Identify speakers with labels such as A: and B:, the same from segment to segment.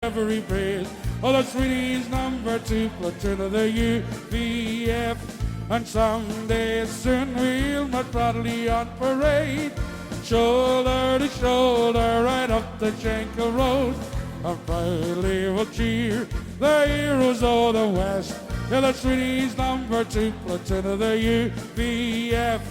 A: every praise. Oh, the Sweeney's #2 platoon of the UVF. And someday soon we'll march proudly on parade, shoulder to shoulder right up the Jenkel Road. And proudly we'll cheer the heroes of the West. Yeah, the Sweeney's #2 platoon of the UVF.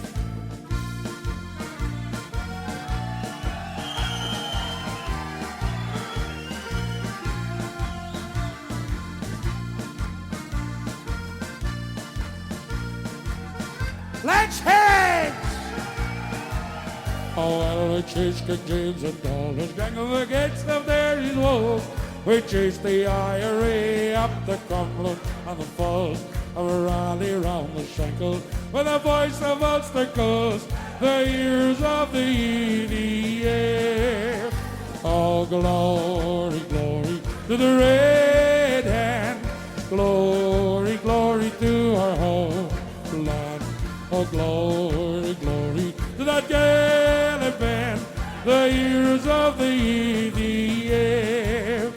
A: Let's hear it! Oh, well, we chased King James and all his gang of the gates of there his wolves. We chased the IRA up the Cumberland and the Falls, and we rally round the Shankill with the voice of Ulster Coast, the years of the EDF. Oh, glory, glory to the Red Hand, glory, glory to our homeland. Oh, glory, glory to that gallant band, the years of the EDF.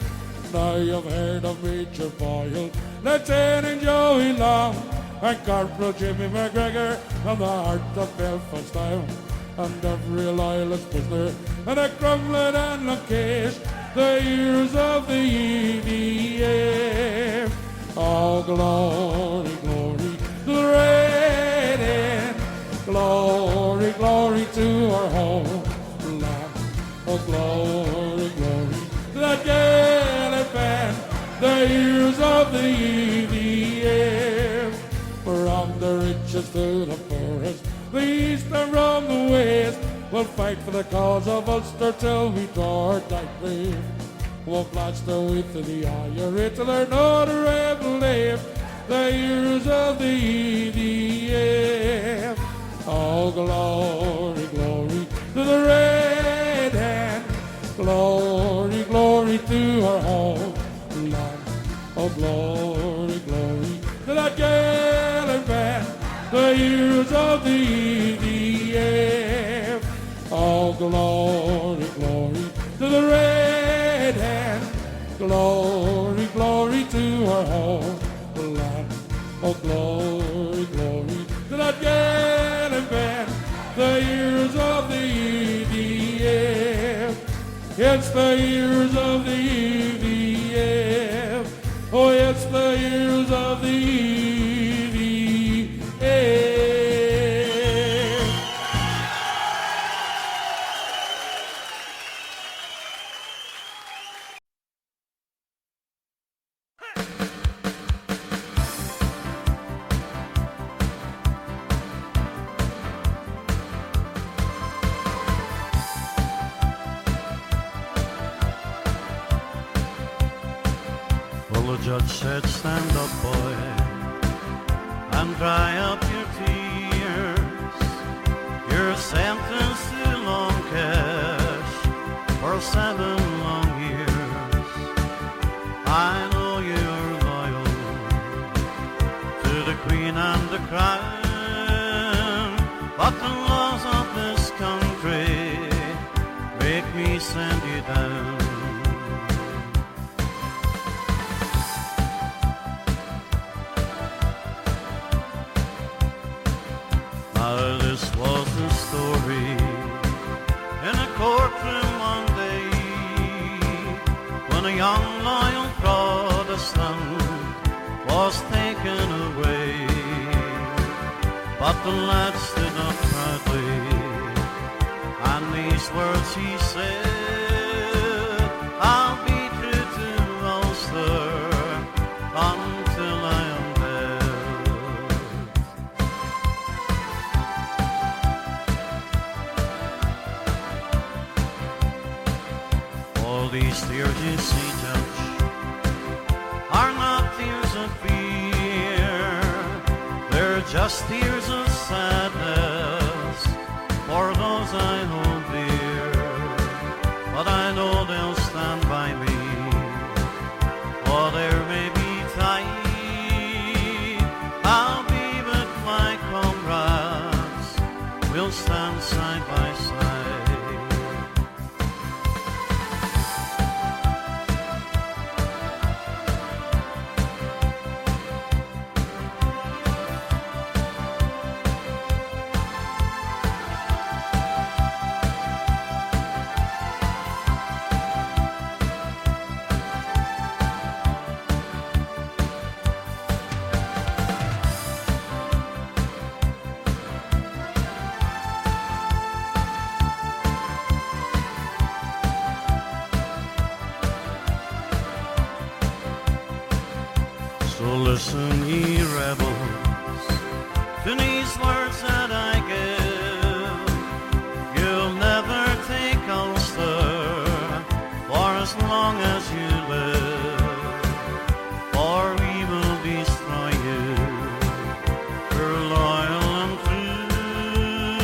A: Now you've heard of Major Boyle, Lieutenant Joey Long, and Corporal Jimmy McGregor from the heart of Belfast Town, and every loyalist prisoner, and a Crumlin and Lunkesh, the years of the EDF. Oh, glory, glory to the Red End, glory, glory to our homeland. Oh, glory, glory to that gallant band, the years of the EDF. From the riches to the forest, the east and from the west, we'll fight for the cause of Ulster till we draw our dying brave. We'll blast the way to the IRA till there's not a rebel left, the years of the EDF. Oh, glory, glory to the Red Hand, glory, glory to our homeland. Oh, glory, glory to that gallant band, the years of the EDF. Oh, glory, glory to the Red Hand, glory, glory to our homeland. Oh, glory, glory to that gallant band, the years of the EDF. It's the years of the EDF. Oh, it's the years of the EDF.
B: Well, the judge said, stand up, boy, and dry up your tears. You're sentenced to long cash for 7 long years. I know you're loyal to the Queen and the Crown, but the laws of this country make me send you down. This was the story in a courtroom one day, when a young loyal Protestant was taken away. But the lad stood up proudly, and these words he said, I'll be true to Ulster until I am these tears you see, Judge, are not tears of fear. They're just tears of sadness for those I hold dear. But I know they'll stand by me, whatever may betide. I'll be with my comrades, we'll stand side by side. So listen, ye rebels, to these words that I give. You'll never take Ulster for as long as you live, for we will destroy you. You're loyal and true,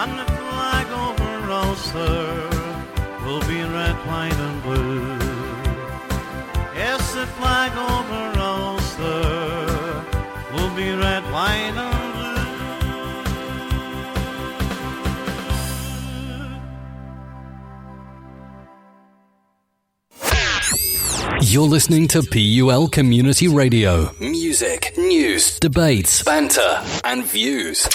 B: and the flag over Ulster will be red, white and blue. Yes, the flag over Ulster will be red, white and blue.
C: You're listening to PUL Community Radio. Music, news, debates, banter, and views.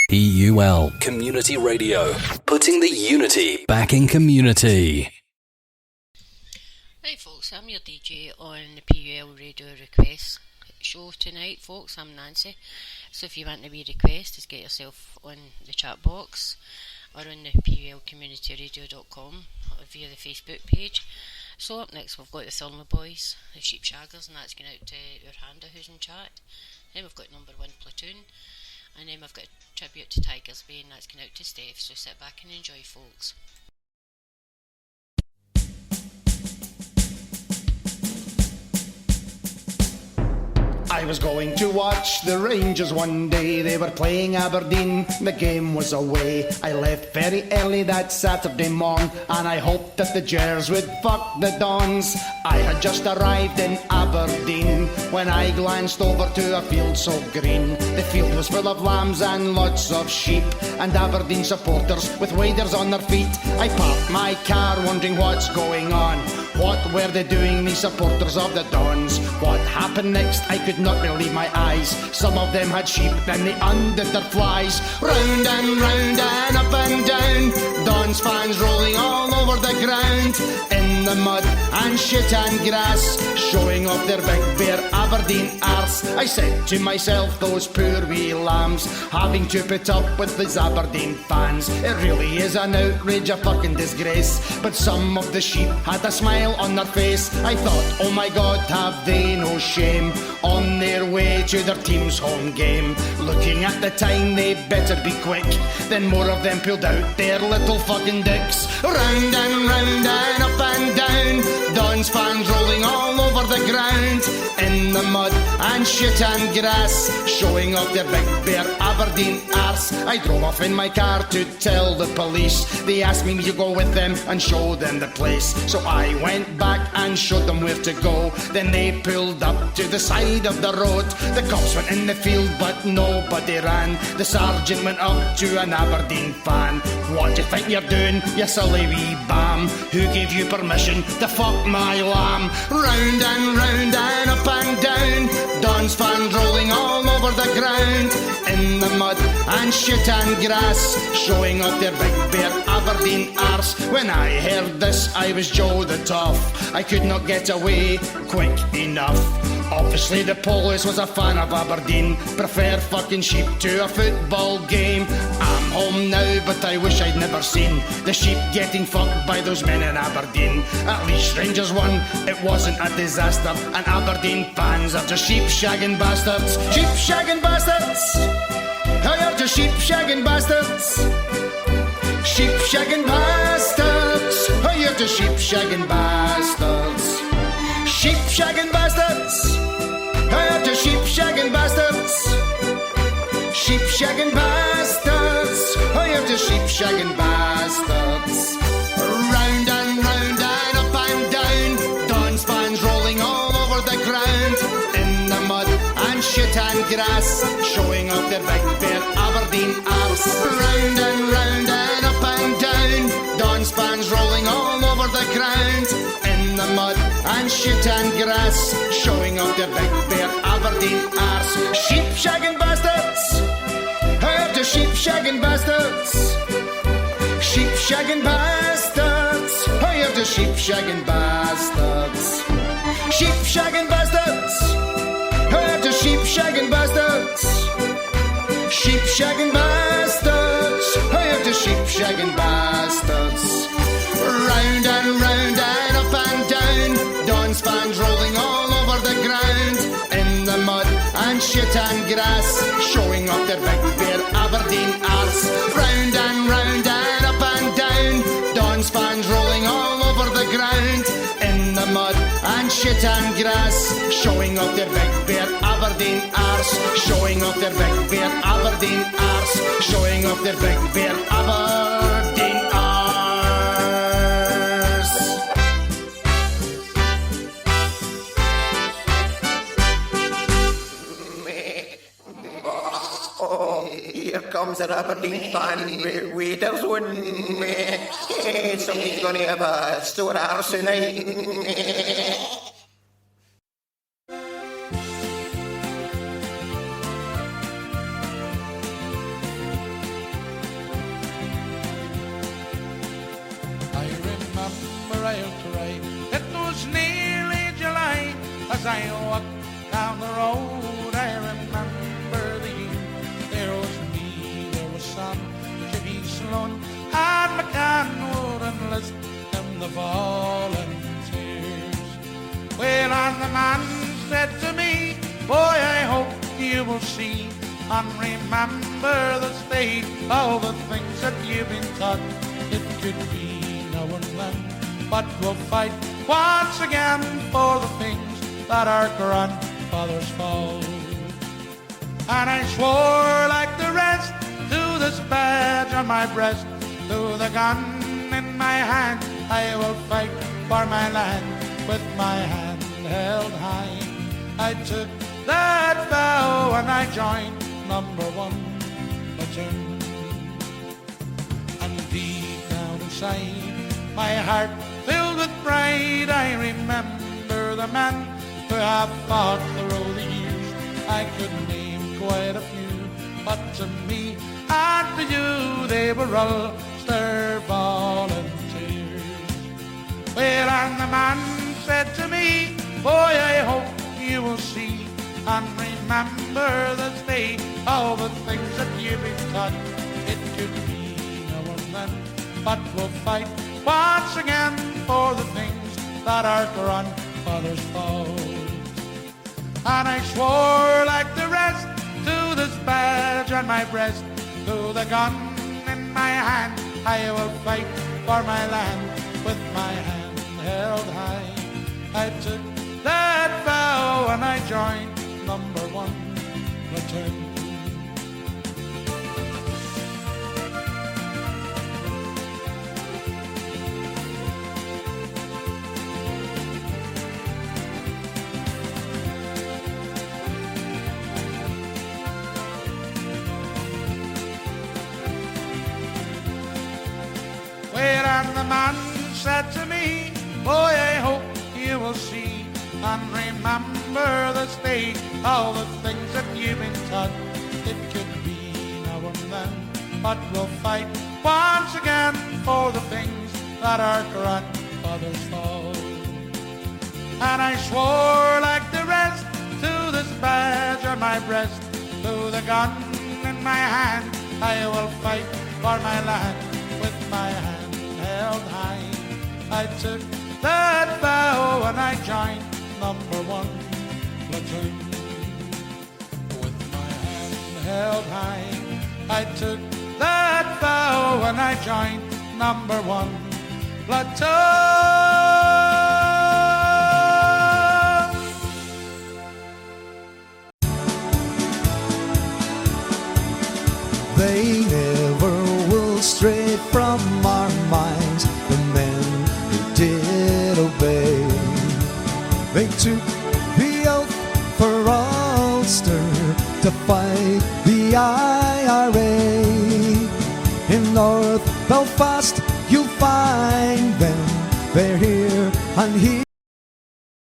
C: PUL Community Radio, putting the unity back in community.
D: Right folks, I'm your DJ on the PUL Radio Request show tonight folks. I'm Nancy, so if you want a wee request, just get yourself on the chat box or on the PULCommunityRadio.com or via the Facebook page. So up next we've got the Thurma Boys, the Sheep Shaggers, and that's going out to Urhanda who's in chat. Then we've got Number 1 Platoon, and then we've got a tribute to Tigers Bay, and that's going out to Steph. So sit back and enjoy folks.
E: I was going to watch the Rangers one day. They were playing Aberdeen, the game was away. I left very early that Saturday morn, and I hoped that the Gers would fuck the Dons. I had just arrived in Aberdeen when I glanced over to a field so green. The field was full of lambs and lots of sheep, and Aberdeen supporters with waders on their feet. I parked my car wondering what's going on. What were they doing, these supporters of the Dons? What happened next? I could not believe my eyes. Some of them had sheep, then they undid their flies. Round and up and down, Dons fans rolling all over the ground, in the mud and shit and grass, showing off their big bare Aberdeen arse. I said to myself, those poor wee lambs, having to put up with these Aberdeen fans. It really is an outrage, a fucking disgrace. But some of the sheep had a smile on their face. I thought, oh my God, have they no shame, on their way to their team's home game. Looking at the time, they better be quick. Then more of them pulled out their little fucking dicks. Round and up and down, Dons fans rolling all over the ground, in the mud and shit and grass, showing off their big bare Aberdeen arse. I drove off in my car to tell the police. They asked me to go with them and show them the place. So I went back and showed them where to go. Then they pulled up to the side of the road. The cops went in the field but nobody ran. The sergeant went up to an Aberdeen fan. What do you think you're doing, you silly wee bam? Who gave you permission to fuck my lamb? Round and up and down, Dons fans rolling all over the ground, in the mud and shit and grass, showing off their big bare Aberdeen arse. When I heard this, I was Joe the Tough. I could not get away quick enough. Obviously the police was a fan of Aberdeen, prefer fucking sheep to a football game. I'm home now, but I wish I'd never seen the sheep getting fucked by those men in Aberdeen. At least Rangers won, it wasn't a disaster, and Aberdeen fans are just sheep shagging bastards. Sheep shagging bastards! I are just sheep shagging bastards. Sheep shagging bastards! I are just sheep shagging bastards. Sheep shagging bastards! I are just sheep shagging bastards. Sheep shagging bastards! I are just sheep shagging bastards. Round and up and down, Dons fans rolling all over the ground, in the mud and shit and grass, showing off their big bare Aberdeen arse. Round and up and down, Dons fans rolling all over the ground, in the mud and shit and grass, showing off their big bare Aberdeen arse. Sheep shagging bastards! I have the sheep shagging bastards. Sheep shagging bastards! I have the sheep shagging bastards. Sheep shagging bastards! I have the sheep shagging bastards. Sheep shagging bastards! I have the sheep shagging bastards. Round and up and down, Dons fans rolling all over grass, showing off their big bare Aberdeen arse. Round and up and down, Don's fans rolling all over the ground, in the mud and shit and grass, showing off their big bare Aberdeen arse, showing off their big bare Aberdeen arse, showing off their big bare Aberdeen arse.
F: Oh, here comes an Aberdeen fan with waders on. Somebody's going to have a sore arse tonight.
A: I remember I'll try. It was nearly July as I walked down the road. I remember the year. There was me, there was Sam, Jimmy Sloan, and McCann Wood enlist in the volunteers. Well, and the man said to me, boy, I hope you will see and remember the state of the things that you've been taught. It could be now and then, but we'll fight once again for the things that our grandfathers fought. And I swore like the rest to this badge on my breast, to the gun in my hand, I will fight for my land with my hand held high. I took that vow and I joined number 1 platoon. And deep down inside, my heart filled with pride, I remember the men who have fought through the years. I could name quite a few, but to me and to you they were all stir volunteers. Well, and the man said to me, boy, I hope you will see and remember this day all the things that you've been taught. It could be now and then, but we'll fight once again for the things that our grandfathers fought. And I swore like the rest to this badge on my breast, to the gun in my hand, I will fight for my land with my hand held high. I took that vow and I joined number 1 platoon. Well, and the man said to me, boy, I hope you will see and remember this day all the things that you've been taught. It could be now and then, but we'll fight once again for the things that our grandfathers fought. And I swore like the rest to this badge on my breast, to the gun in my hand, I will fight for my land with my hand held high. I took that vow and I joined number 1 platoon. With my hand held high, I took that vow and I joined number 1 platoon.
G: They never will stray from our minds, the men who did obey. They took the oath for Ulster to fight the IRA. In North Belfast you'll find them, they're here and here.